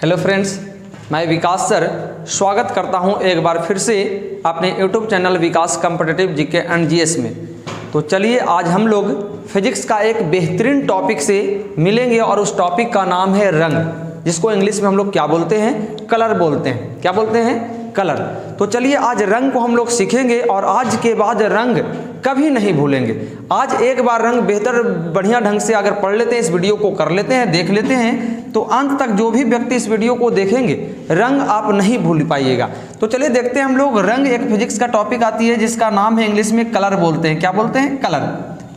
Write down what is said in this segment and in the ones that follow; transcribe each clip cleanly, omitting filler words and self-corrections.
Hello friends, मैं विकास sir स्वागत करता हूं एक बार फिर से अपने YouTube channel Vikas competitive GK and GS में। तो चलिए आज हम लोग फिजिक्स का एक बेहतरीन टॉपिक से मिलेंगे और उस टॉपिक का नाम है रंग, जिसको इंग्लिश में हम लोग क्या बोलते हैं? कलर बोलते हैं। क्या बोलते हैं? कलर। तो चलिए आज रंग को हम लोग सीखेंगे और आज के बाद रंग कभी नहीं भूलेंगे। आज एक बार रंग बेहतर बढ़िया ढंग से अगर पढ़ लेते हैं, इस वीडियो को कर लेते हैं, देख लेते हैं, तो अंत तक जो भी व्यक्ति इस वीडियो को देखेंगे रंग आप नहीं भूल पाइएगा। तो चलिए देखते हैं हम लोग रंग। एक फिजिक्स का टॉपिक आती है जिसका नाम है इंग्लिश में कलर बोलते हैं। क्या बोलते हैं? कलर।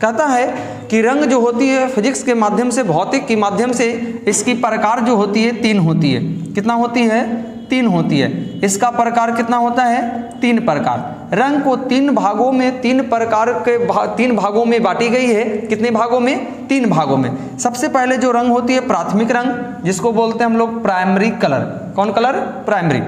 कहता है कि रंग जो होती है फिजिक्स के माध्यम से, भौतिक के माध्यम से, इसकी प्रकार जो होती है 3 होती है। कितना होती है? 3 होती है। इसका प्रकार कितना होता है? 3 प्रकार। रंग को 3 भागों में, 3 प्रकार के 3 भागों में बांटी गई है। कितने भागों में? 3 भागों में। सबसे पहले जो रंग होती है प्राथमिक रंग, जिसको बोलते हैं हम लोग प्राइमरी कलर। कौन कलर? प्राइमरी।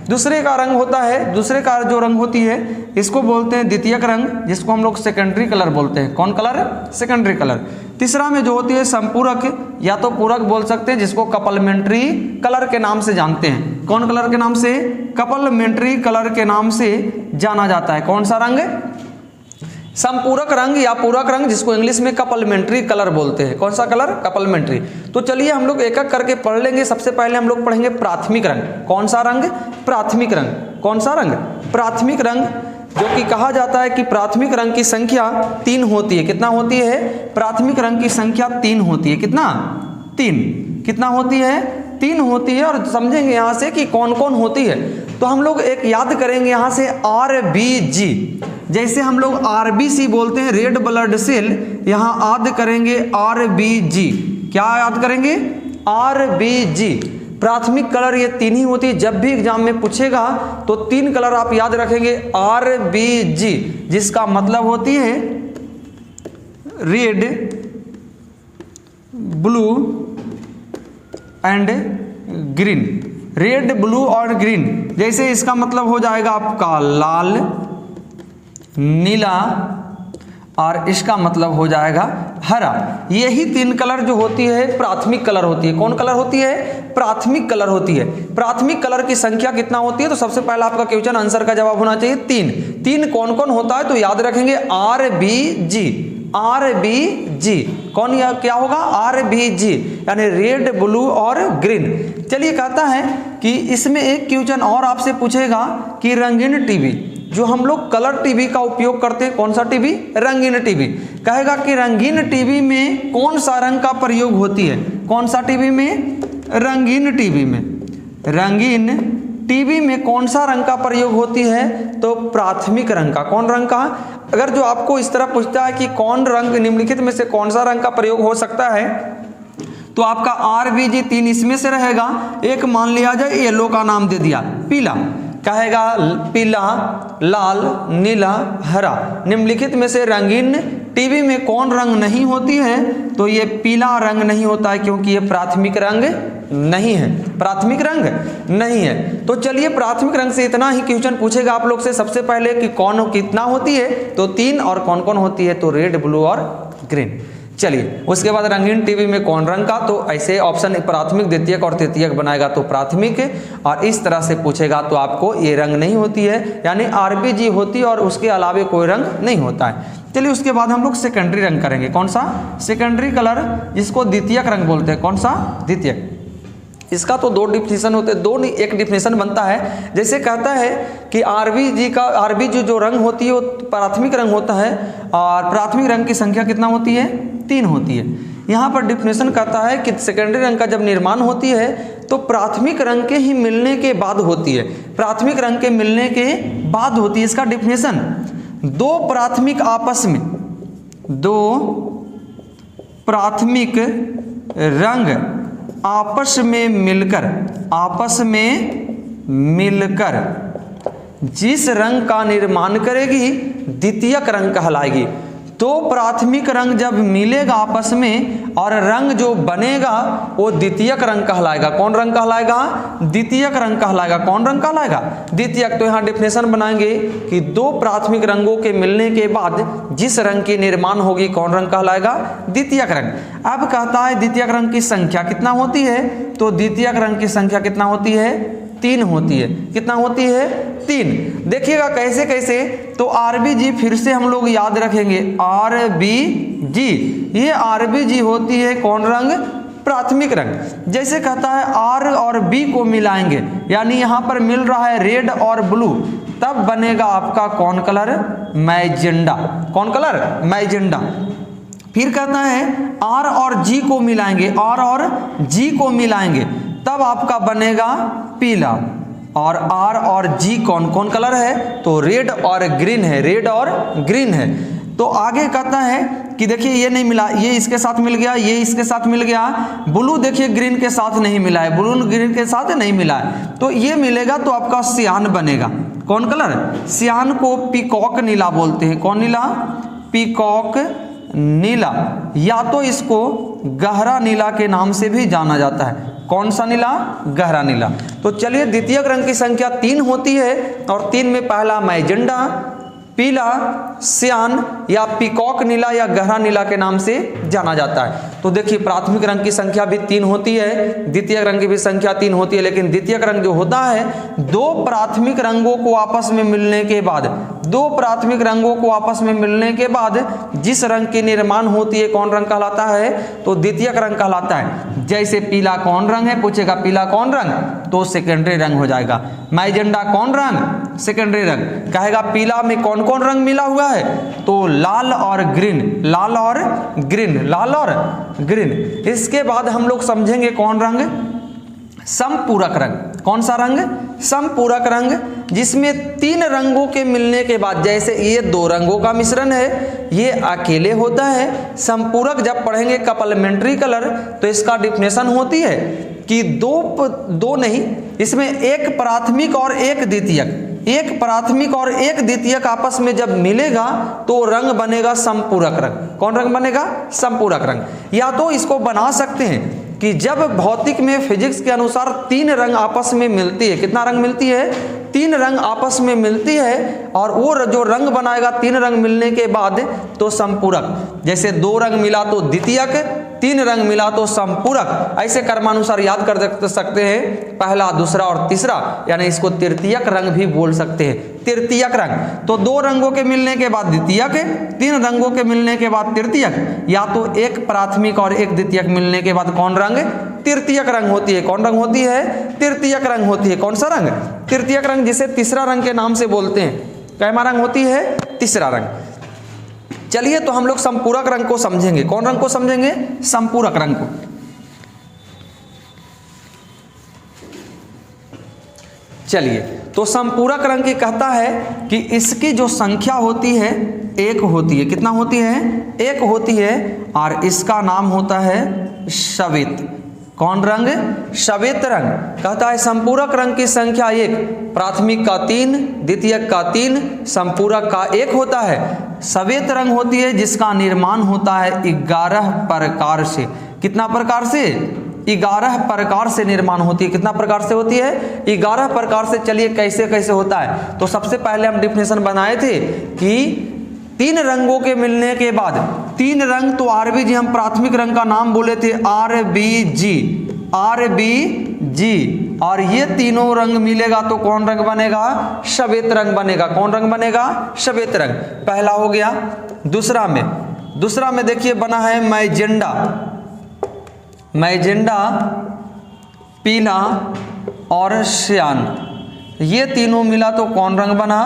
दूसरे का रंग होता है, दूसरे का जो रंग होती है इसको बोलते हैं द्वितीयक रंग, जिसको हम लोग सेकेंडरी कलर बोलते हैं। कौन कलर? Secondary colour. तीसरा में जो होती है संपूरक या तो पूरक बोल सकते हैं, जिसको कपलमेंट्री कलर के नाम से जानते हैं। कौन कलर के नाम से? कपलमेंट्री कलर के नाम से जाना जाता है। कौन सा रंग? संपूरक रंग या पूरक रंग, जिसको इंग्लिश में कपलमेंट्री कलर बोलते हैं। कौन सा कलर? कपलमेंट्री। तो चलिए हम लोग एक एक करके पढ़ लेंगे। सबसे पहले हम लोग पढ़ेंगे प्राथमिक रंग। कौन सा रंग? प्राथमिक रंग। कौन सा रंग? प्राथमिक रंग, जो कि कहा जाता है कि प्राथमिक रंग की संख्या 3 होती है। कितना होती है? प्राथमिक रंग की संख्या 3 होती है। कितना? 3। कितना होती है? 3 होती है। और समझेंगे यहाँ से कि कौन कौन होती है। तो हम लोग एक याद करेंगे यहाँ से RBG। जैसे हम लोग RBC बोलते हैं रेड ब्लड सेल, यहाँ याद करेंगे RBG। क्या याद करेंगे? RBG। प्राथमिक कलर ये 3 ही होती है। जब भी एग्जाम में पूछेगा तो 3 कलर आप याद रखेंगे RBG, जिसका मतलब होती है red, blue and green. Red, blue और ग्रीन। जैसे इसका मतलब हो जाएगा आपका लाल, नीला और इसका मतलब हो जाएगा हरा। यही 3 कलर जो होती है प्राथमिक कलर होती है। कौन कलर होती है? प्राथमिक कलर होती है। प्राथमिक कलर की संख्या कितना होती है? तो सबसे पहला आपका क्वेश्चन आंसर का जवाब होना चाहिए 3। 3 कौन कौन होता है? तो याद रखेंगे RBG। RBG कौन? या क्या होगा? RBG यानी रेड, ब्लू और ग्रीन। चलिए कहता है कि इसमें एक क्वेश्चन और आपसे पूछेगा कि रंगीन टीवी, जो हम लोग कलर टीवी का उपयोग करते हैं, कौन सा टीवी? रंगीन टीवी। कहेगा कि रंगीन टीवी में कौन सा रंग का प्रयोग होती है? कौन सा टीवी में? रंगीन टीवी में। रंगीन टीवी में कौन सा रंग का प्रयोग होती है? तो प्राथमिक रंग का। कौन रंग का? अगर जो आपको इस तरह पूछता है कि कौन रंग निम्नलिखित में से कौन सा रंग का प्रयोग हो सकता है, तो आपका RBG 3 इसमें से रहेगा। एक मान लिया जाए येलो का नाम दे दिया, पीला। कहेगा पीला, लाल, नीला, हरा। निम्नलिखित में से रंगीन टीवी में कौन रंग नहीं होती है? तो ये पीला रंग नहीं होता है, क्योंकि ये प्राथमिक रंग नहीं है। प्राथमिक रंग नहीं है। तो चलिए प्राथमिक रंग से इतना ही क्वेश्चन पूछेगा आप लोग से। सबसे पहले कि कौन कितना होती है? तो 3। और कौन कौन होती है? तो रेड, ब्लू और ग्रीन। चलिए उसके बाद रंगीन टीवी में कौन रंग का? तो ऐसे ऑप्शन प्राथमिक, द्वितीयक और तृतीयक बनाएगा तो प्राथमिक, और इस तरह से पूछेगा तो आपको ये रंग नहीं होती है, यानी RBG होती है और उसके अलावे कोई रंग नहीं होता है। चलिए उसके बाद हम लोग सेकेंडरी रंग करेंगे। कौन सा? सेकेंडरी कलर, जिसको द्वितीयक रंग बोलते हैं। कौन सा? द्वितीयक। इसका तो 2 डिफिनेशन होते हैं, 2 नहीं, एक डिफिनेशन बनता है। जैसे कहता है कि RBG जो रंग होती है वो प्राथमिक रंग होता है, और प्राथमिक रंग की संख्या कितना होती है? 3 होती है। यहाँ पर डिफिनेशन कहता है कि सेकेंडरी रंग का जब निर्माण होती है तो प्राथमिक रंग के ही मिलने के बाद होती है। प्राथमिक रंग के मिलने के बाद होती है। इसका डिफिनेशन 2 प्राथमिक आपस में, 2 प्राथमिक रंग आपस में मिलकर जिस रंग का निर्माण करेगी द्वितीयक रंग कहलाएगी। दो प्राथमिक रंग जब मिलेगा आपस में और रंग जो बनेगा वो द्वितीयक रंग कहलाएगा। कौन रंग कहलाएगा? द्वितीयक रंग कहलाएगा। कौन रंग कहलाएगा? द्वितीयक। तो यहाँ डेफिनेशन बनाएंगे कि दो प्राथमिक रंगों के मिलने के बाद जिस रंग की निर्माण होगी कौन रंग कहलाएगा? द्वितीयक रंग। अब कहता है द्वितीयक रंग की संख्या कितना होती है? तो द्वितीयक रंग की संख्या कितना होती है? 3 होती है। कितना होती है? 3। देखिएगा कैसे कैसे, तो RBG फिर से हम लोग याद रखेंगे। RBG, ये RBG होती है कौन रंग? प्राथमिक रंग। जैसे कहता है R और B को मिलाएंगे, यानी यहाँ पर मिल रहा है रेड और ब्लू, तब बनेगा आपका कौन कलर? मैजेंडा। कौन कलर? मैजेंडा। फिर कहता है R और G को मिलाएंगे, R और G को मिलाएंगे, तब आपका बनेगा पीला। और R और G कौन कौन कलर है? तो रेड और ग्रीन है। रेड और ग्रीन है। तो आगे कहता है कि देखिए ये नहीं मिला, ये इसके साथ मिल गया, ये इसके साथ मिल गया। ब्लू देखिए ग्रीन के साथ नहीं मिला है, ब्लू ग्रीन के साथ नहीं मिला है, तो ये मिलेगा तो आपका सियान बनेगा। कौन कलर? सियान को पीकॉक नीला बोलते हैं। कौन नीला? पीकॉक नीला, या तो इसको गहरा नीला के नाम से भी जाना जाता है। कौन सा नीला? गहरा नीला। तो चलिए द्वितीयक रंग की संख्या 3 होती है और 3 में पहला मैजेंडा, पीला, सियान या पीकॉक नीला या गहरा नीला के नाम से जाना जाता है। तो देखिए प्राथमिक रंग की संख्या भी 3 होती है, द्वितीयक रंग की भी संख्या 3 होती है, लेकिन द्वितीयक रंग जो होता है दो प्राथमिक रंगों को आपस में मिलने के बाद, दो प्राथमिक रंगों को आपस में मिलने के बाद जिस रंग की निर्माण होती है कौन रंग कहलाता है? तो द्वितीयक रंग कहलाता है। जैसे पीला कौन रंग है? पूछेगा पीला कौन रंग, तो सेकेंडरी रंग हो जाएगा। मैजेंडा कौन रंग? सेकेंडरी रंग। कहेगा पीला में कौन कौन रंग मिला हुआ है? तो लाल और ग्रीन, लाल और ग्रीन, लाल और ग्रीन। इसके बाद हम लोग समझेंगे कौन रंग? समपूरक रंग। कौन सा रंग? समपूरक रंग, जिसमें 3 रंगों के मिलने के बाद, जैसे ये 2 रंगों का मिश्रण है, ये अकेले होता है। संपूरक जब पढ़ेंगे कपलमेंट्री कलर, तो इसका डिफिनेशन होती है कि दो नहीं, इसमें एक प्राथमिक और एक द्वितीयक, एक प्राथमिक और एक द्वितीयक आपस में जब मिलेगा तो रंग बनेगा समपूरक रंग। कौन रंग बनेगा? समपूरक रंग। या तो इसको बना सकते हैं कि जब भौतिक में, फिजिक्स के अनुसार 3 रंग आपस में मिलती है, कितना रंग मिलती है? 3 रंग आपस में मिलती है, और वो जो रंग बनाएगा 3 रंग मिलने के बाद तो संपूरक। जैसे 2 रंग मिला तो द्वितीयक, 3 रंग मिला तो संपूरक। ऐसे क्रमानुसार याद कर सकते हैं, पहला, दूसरा और तीसरा, यानी इसको तृतीयक रंग भी बोल सकते हैं। तृतीयक रंग तो 2 रंगों के मिलने के बाद द्वितीयक, 3 रंगों के मिलने के बाद तृतीयक, या तो एक प्राथमिक और एक द्वितीयक मिलने के बाद कौन रंग? तृतीयक रंग होती है। कौन रंग होती है? तृतीयक रंग होती है। कौन सा रंग? तृतीयक रंग, जिसे तीसरा रंग के नाम से बोलते हैं। कैमा रंग होती है? तीसरा रंग। चलिए तो हम लोग संपूरक रंग को समझेंगे। कौन रंग को समझेंगे? संपूरक रंग को। चलिए तो संपूरक रंग की कहता है कि इसकी जो संख्या होती है 1 होती है। कितना होती है? 1 होती है, और इसका नाम होता है श्वेत। कौन रंग? श्वेत रंग। कहता है संपूरक रंग की संख्या 1, प्राथमिक का 3, द्वितीयक का 3, संपूरक का 1 होता है। श्वेत रंग होती है जिसका निर्माण होता है 11 प्रकार से। कितना प्रकार से? 11 प्रकार से निर्माण होती है। कितना प्रकार से होती है? 11 प्रकार से। चलिए कैसे कैसे होता है, तो सबसे पहले हम डिफिनेशन बनाए थे कि 3 रंगों के मिलने के बाद, 3 रंग तो RBG, हम प्राथमिक रंग का नाम बोले थे RBG, RBG, और ये तीनों रंग मिलेगा तो कौन रंग बनेगा? श्वेत रंग बनेगा। कौन रंग बनेगा? श्वेत रंग। पहला हो गया। दूसरा में देखिए बना है मैजेंडा, मैजेंडा, पीला और सियान। ये तीनों मिला तो कौन रंग बना?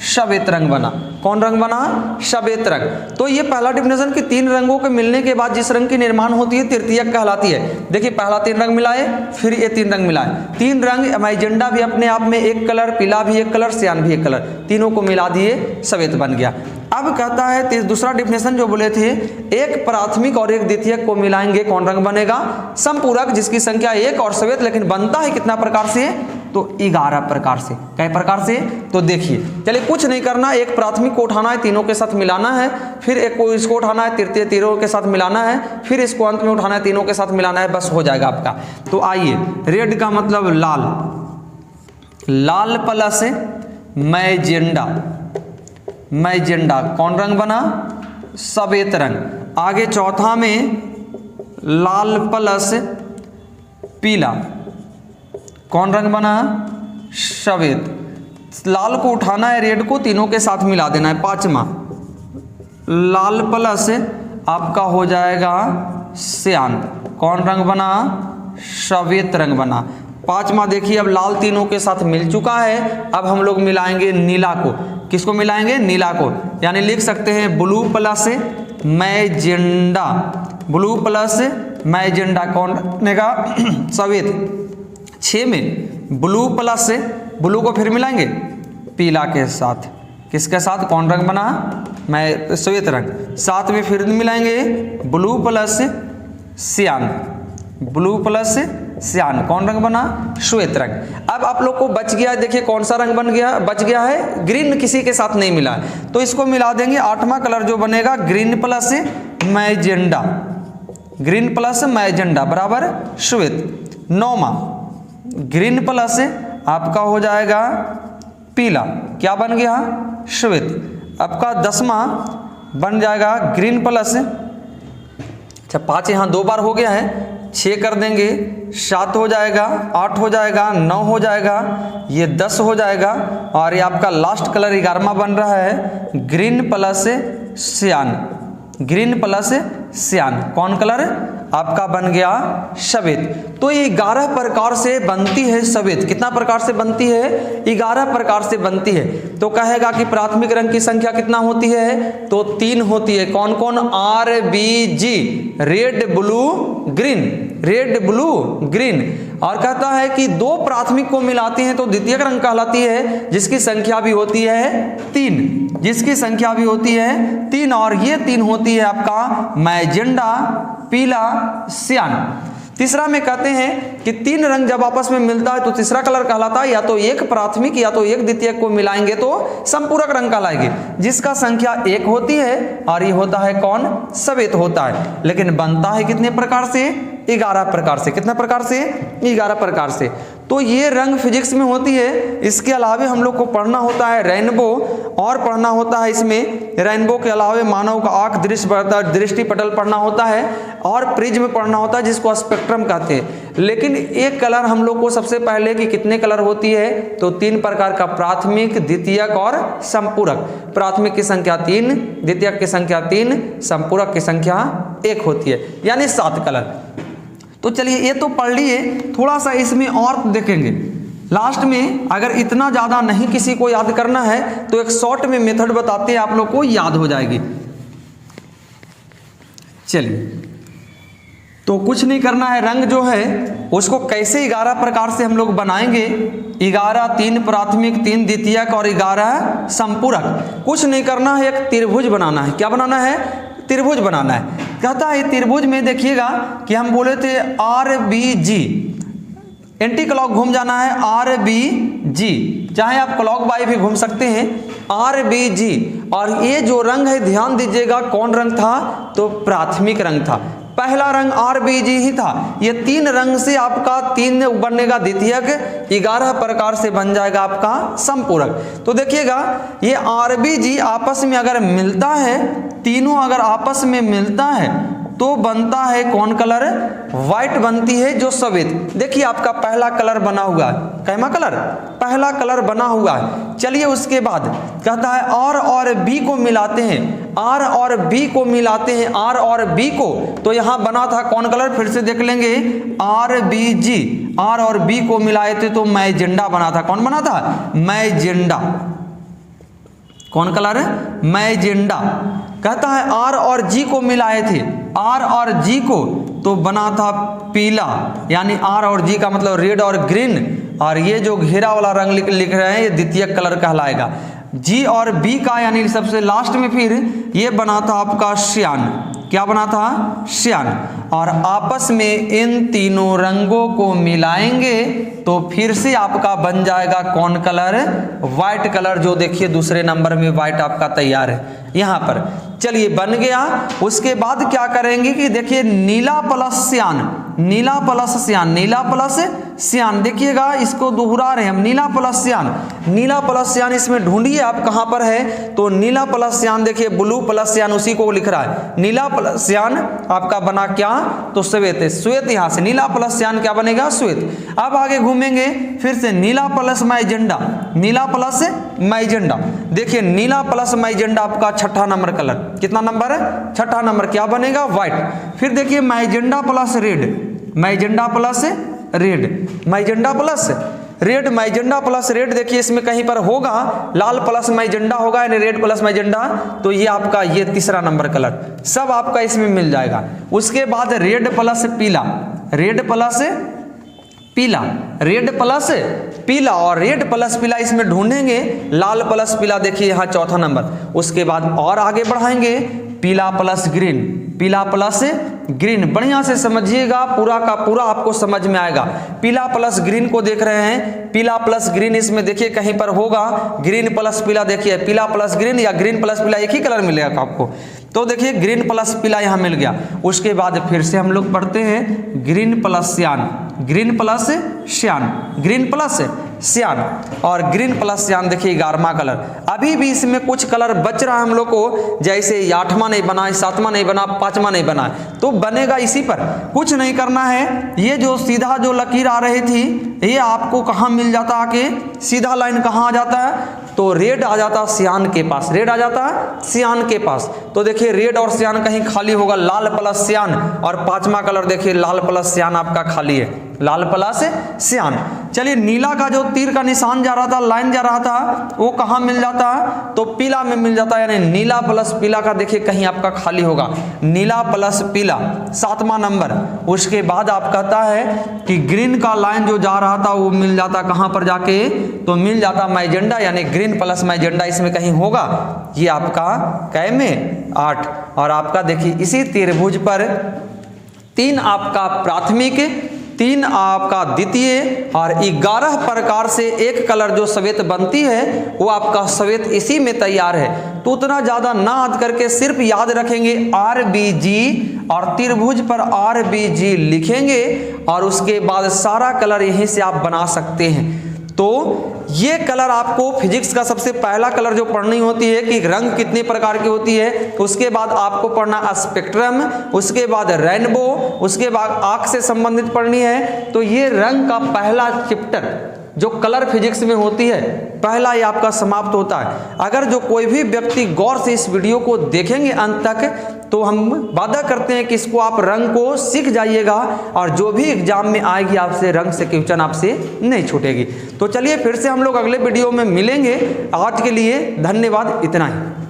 श्वेत रंग बना। कौन रंग बना? श्वेत रंग। तो ये पहला डिफिनेशन कि 3 रंगों के मिलने के बाद जिस रंग की निर्माण होती है तृतीयक कहलाती है। देखिए पहला 3 रंग मिलाए, फिर ये 3 रंग मिलाए। 3 रंग, मैजेंडा भी अपने आप में 1 कलर, पीला भी 1 कलर, सियान भी 1 कलर, तीनों को मिला दिए, श्वेत बन गया। अब कहता है दूसरा डिफिनेशन जो बोले थे, एक प्राथमिक और एक द्वितीयक को मिलाएंगे कौन रंग बनेगा? संपूरक, जिसकी संख्या 1 और श्वेत, लेकिन बनता है कितना प्रकार से? तो 11 प्रकार से। कई प्रकार से? तो देखिए, चलिए कुछ नहीं करना, एक प्राथमिक को उठाना है, तीनों के साथ मिलाना है, फिर एक को इसको उठाना है, तृतीय तीनों के साथ मिलाना है, फिर इसको अंत में उठाना है, तीनों के साथ मिलाना है, बस हो जाएगा आपका। तो आइए, रेड का मतलब लाल, लाल प्लस मैजेंडा, मैजेंडा कौन रंग बना? सफेद रंग। आगे चौथा में लाल प्लस पीला, कौन रंग बना? सफेद। लाल को उठाना है, रेड को तीनों के साथ मिला देना है। पांचवा लाल प्लस आपका हो जाएगा सियान, कौन रंग बना? सफेद रंग बना। पांचवा देखिए, अब लाल तीनों के साथ मिल चुका है, अब हम लोग मिलाएंगे नीला को। किसको मिलाएंगे? नीला को। यानी लिख सकते हैं ब्लू प्लस मैजेंडा, ब्लू प्लस मैजेंडा कौन बनेगा? सफेद। 6 में ब्लू प्लस, ब्लू को फिर मिलाएंगे पीला के साथ, किसके साथ? कौन रंग बना? मैं सफेद रंग। 7 में फिर मिलाएंगे ब्लू प्लस सियान, ब्लू प्लस सियान कौन रंग बना? श्वेत रंग। अब आप लोग को बच गया, देखिए कौन सा रंग बन गया? बच गया है ग्रीन, किसी के साथ नहीं मिला, तो इसको मिला देंगे। 8वां कलर जो बनेगा ग्रीन प्लस मैजेंडा, ग्रीन प्लस मैजेंडा बराबर श्वेत। 9वां ग्रीन प्लस आपका हो जाएगा पीला, क्या बन गया? श्वेत। आपका 10वां बन जाएगा ग्रीन प्लस, अच्छा 5 यहाँ 2 बार हो गया है, 6 कर देंगे, 7 हो जाएगा, 8 हो जाएगा, 9 हो जाएगा, ये 10 हो जाएगा, और ये आपका लास्ट कलर 11वां बन रहा है ग्रीन प्लस सियान, ग्रीन प्लस सियान कौन कलर? आपका बन गया सफेद। तो ये 11 प्रकार से बनती है सफेद। कितना प्रकार से बनती है? 11 प्रकार से बनती है। तो कहेगा कि प्राथमिक रंग की संख्या कितना होती है? तो 3 होती है। कौन कौन? RBG, red blue green, red blue green. और कहता है कि 2 प्राथमिक को मिलाते हैं तो द्वितीयक रंग कहलाती है, जिसकी संख्या भी होती है 3, जिसकी संख्या भी होती है 3, और ये 3 होती है आपका मैजेंडा, पीला, सियान। तीसरा में कहते हैं कि 3 रंग जब आपस में मिलता है तो तीसरा कलर कहलाता है, या तो एक प्राथमिक या तो एक द्वितीयक को मिलाएंगे तो संपूरक रंग कहलाएंगे, जिसका संख्या 1 होती है, और ये होता है कौन? सफेद होता है। लेकिन बनता है कितने प्रकार से? 11 प्रकार से। कितना प्रकार से? 11 प्रकार से। तो ये रंग फिजिक्स में होती है। इसके अलावे हम लोग को पढ़ना होता है रेनबो, और पढ़ना होता है इसमें रेनबो के अलावे मानव का आंख दृष्टि पटल पढ़ना होता है, और प्रिज्म पढ़ना होता है, जिसको स्पेक्ट्रम कहते हैं। लेकिन एक कलर हम लोग को सबसे पहले कि कितने कलर होती है? तो 3 प्रकार का, प्राथमिक, द्वितीयक और संपूरक। प्राथमिक की संख्या 3, द्वितीयक की संख्या 3, संपूरक की संख्या 1 होती है, यानी 7 कलर। तो चलिए ये तो पढ़ लिए, थोड़ा सा इसमें और देखेंगे लास्ट में। अगर इतना ज़्यादा नहीं किसी को याद करना है तो एक शॉर्ट में मेथड बताते हैं, आप लोग को याद हो जाएगी। चलिए, तो कुछ नहीं करना है, रंग जो है उसको कैसे 11 प्रकार से हम लोग बनाएंगे। 11, 3 प्राथमिक, 3 द्वितीयक और 11 संपूरक। कुछ नहीं करना है, एक त्रिभुज बनाना है। क्या बनाना है? त्रिभुज बनाना है। कहता है त्रिभुज में देखिएगा कि हम बोले थे RBG, एंटी क्लॉक घूम जाना है, RBG, चाहे आप क्लॉक बाई भी घूम सकते हैं, RBG। और ये जो रंग है ध्यान दीजिएगा कौन रंग था? तो प्राथमिक रंग था। पहला रंग RBG ही था। ये 3 रंग से आपका 3 बनेगा द्वितीयक, 11 प्रकार से बन जाएगा आपका संपूरक। तो देखिएगा ये RBG आपस में अगर मिलता है, तीनों अगर आपस में मिलता है तो बनता है कौन कलर? व्हाइट बनती है, जो सफेद। देखिए आपका पहला कलर बना हुआ है, कैमा कलर? पहला कलर बना हुआ है। चलिए उसके बाद कहता है R और B को मिलाते हैं, R और B को मिलाते हैं, R और B को, तो यहां बना था कौन कलर? फिर से देख लेंगे, RBG, R और B को मिलाए थे तो मैजेंडा बना था। कौन बना था? मैजेंडा। कौन कलर? मैजेंडा। कहता है R और G को मिलाए थे, R और G को, तो बना था पीला, यानी R और G का मतलब रेड और ग्रीन। और ये जो घेरा वाला रंग लिख रहे हैं ये द्वितीयक कलर कहलाएगा। G और B का यानी सबसे लास्ट में फिर ये बना था आपका सियान। क्या बना था? सियान। और आपस में इन तीनों रंगों को मिलाएंगे तो फिर से आपका बन जाएगा कौन कलर, व्हाइट कलर, जो देखिए दूसरे नंबर में व्हाइट आपका तैयार है यहाँ पर। चलिए बन गया। उसके बाद क्या करेंगे कि देखिए नीला प्लस सियान, नीला प्लस सियान, नीला प्लस सियान, देखिएगा इसको दोहरा रहे हम, नीला प्लस सियान, नीला प्लस सियान इसमें ढूंढिए आप कहां पर है, तो नीला प्लस सियान देखिए ब्लू प्लस सियान उसी को लिख रहा है। नीला प्लस सियान आपका बना क्या, तो श्वेत है, श्वेत यहां से नीला प्लस सियान क्या बनेगा, श्वेत। अब आगे घूमेंगे फिर से नीला प्लस मैजेंडा, नीला प्लस मैजेंडा, देखिए नीला प्लस मैजेंडा आपका छठा नंबर कलर, कितना नंबर है, छठा नंबर, क्या बनेगा, व्हाइट। फिर देखिए मैजेंडा plus red, मैजेंडा plus red, मैजेंडा plus red, मैजेंडा plus red, देखिए इसमें कहीं पर होगा लाल प्लस मैजेंडा होगा यानी रेड प्लस मैजेंडा, तो ये आपका ये तीसरा नंबर कलर सब आपका इसमें मिल जाएगा। उसके बाद रेड प्लस पीला, रेड प्लस पीला, रेड प्लस पीला, और रेड प्लस पीला इसमें ढूंढेंगे लाल प्लस पीला, देखिए यहाँ चौथा नंबर। उसके बाद और आगे बढ़ाएंगे पीला प्लस ग्रीन, पीला प्लस ग्रीन, बढ़िया से समझिएगा, पूरा का पूरा आपको समझ में आएगा। पीला प्लस ग्रीन को देख रहे हैं, पीला प्लस ग्रीन इसमें देखिए कहीं पर होगा ग्रीन प्लस पीला, देखिए पीला प्लस ग्रीन या ग्रीन प्लस पीला एक ही कलर मिलेगा आपको, तो देखिए ग्रीन प्लस पीला यहाँ मिल गया। उसके बाद फिर से हम लोग पढ़ते हैं ग्रीन प्लस सियान, ग्रीन प्लस सियान, ग्रीन प्लस सियान, और ग्रीन प्लस सियान देखिए 11वां कलर। अभी भी इसमें कुछ कलर बच रहा है हम लोग को, जैसे 8वां नहीं बना, 7वां नहीं बना, 5वां नहीं बना, तो बनेगा इसी पर, कुछ नहीं करना है। ये जो सीधा जो लकीर आ रही थी ये आपको कहाँ मिल जाता, आके सीधा लाइन कहाँ आ जाता है, तो रेड आ जाता सियान के पास, रेड आ जाता सियान के पास। तो देखिए रेड और सियान कहीं खाली होगा, लाल प्लस सियान, और 5वां कलर देखिए लाल प्लस सियान आपका खाली है, लाल प्लस सियान। चलिए नीला का जो तीर का निशान जा रहा था, लाइन जा रहा था, वो कहाँ मिल जाता है, तो पीला में मिल जाता है, यानी नीला प्लस पीला का देखिए कहीं आपका खाली होगा, नीला प्लस पीला 7वां नंबर। उसके बाद आप कहता है कि ग्रीन का लाइन जो जा रहा था वो मिल जाता कहाँ पर जाके, तो मिल जाता मैजेंडा, यानी ग्रीन प्लस मैजेंडा इसमें कहीं होगा, ये आपका कै में 8। और आपका देखिए इसी त्रिभुज पर 3 आपका प्राथमिक, 3 आपका द्वितीय, और 11 प्रकार से एक कलर जो श्वेत बनती है वो आपका श्वेत इसी में तैयार है। तो उतना ज़्यादा ना याद करके सिर्फ याद रखेंगे RBG, और त्रिभुज पर RBG लिखेंगे, और उसके बाद सारा कलर यहीं से आप बना सकते हैं। तो ये कलर आपको फिजिक्स का सबसे पहला कलर जो पढ़नी होती है कि रंग कितने प्रकार की होती है, उसके बाद आपको पढ़ना स्पेक्ट्रम, उसके बाद रेनबो, उसके बाद आँख से संबंधित पढ़नी है। तो ये रंग का पहला चैप्टर जो कलर फिजिक्स में होती है पहला ये आपका समाप्त होता है। अगर जो कोई भी व्यक्ति गौर से इस वीडियो को देखेंगे अंत तक, तो हम वादा करते हैं कि इसको आप रंग को सीख जाइएगा, और जो भी एग्जाम में आएगी आपसे रंग से क्वेश्चन आपसे नहीं छूटेगी। तो चलिए फिर से हम लोग अगले वीडियो में मिलेंगे। आज के लिए धन्यवाद, इतना ही।